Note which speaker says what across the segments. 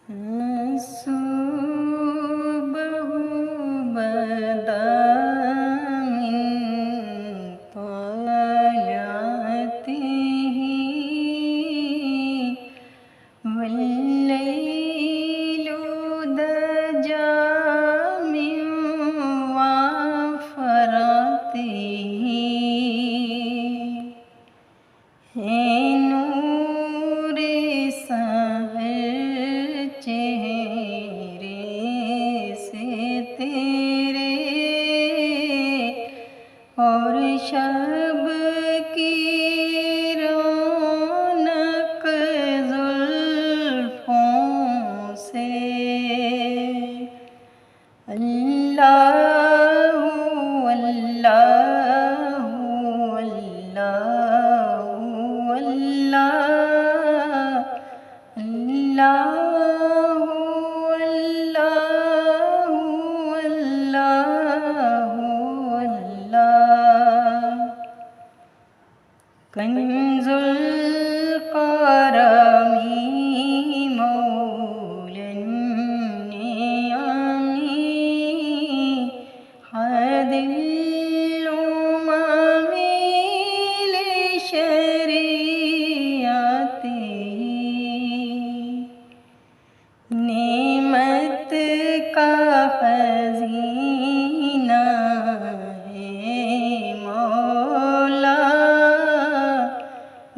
Speaker 1: الصبح بدا من طلعته والليل دجى من وفرته ہے نور سحر چہرے سے تیرے اور شب کی رونق زلفوں سے اللہ اللہ اللہ اللہ اللہ اللہ اللہ کنز الکرم مولا النعم حد الأمم لشریعته نعمت کا خزینہ ہے مولا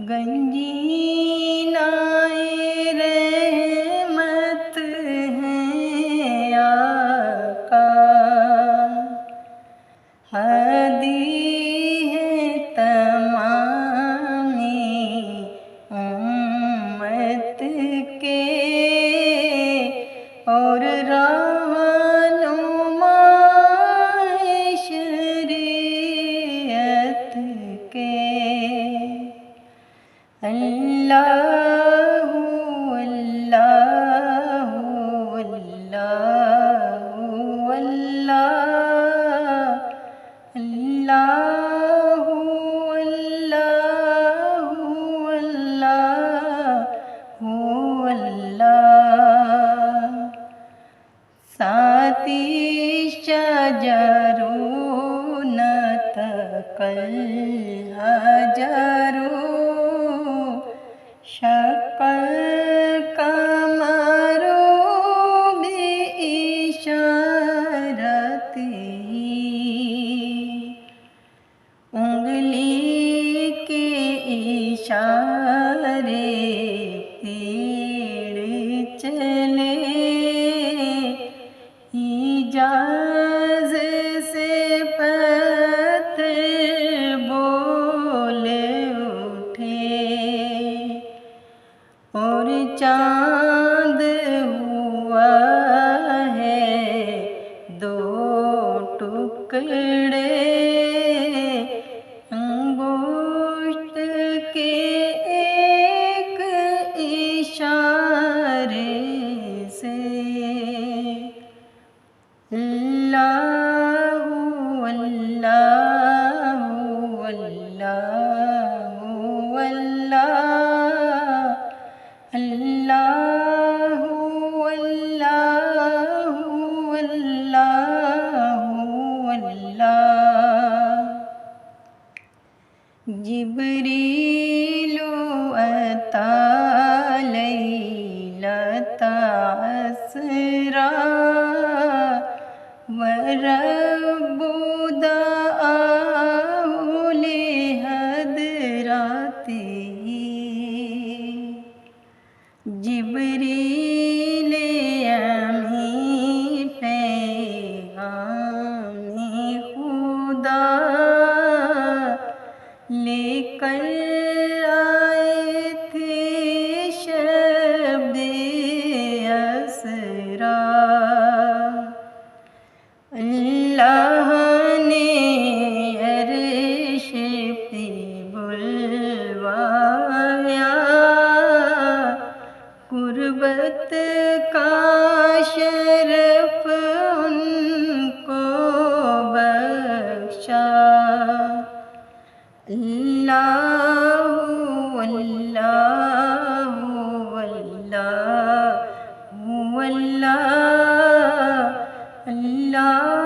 Speaker 1: گنجینہ رحمت ہے آقا ہادی ہے تمام امت کے اور رہنما شریعت کے اللہ اللہ اللہ اللہ اللہ اللہ اللہ ساتی شجرون تقل حجر شق القمر بإشارته انگلی کے اشارے تیڑ چلے ایجاز سے پتھر بول اٹھے اور چاند ہوا ہے دو ٹکڑے انگشت کے ایک اشارے سے اللہ اللہ اللہ اللہ اللہ اللہ اللہ جبریل اتی لیلۃ اسریٰ ورب دعاہ لحضرته جبریل امین پیغام خدا لے کر آئے تھے شب اسریٰ اللہ نے عرش پہ بلوایا قربت کا شرف ان کو بخشا اللہ اللہ اللہ اللہ اللہ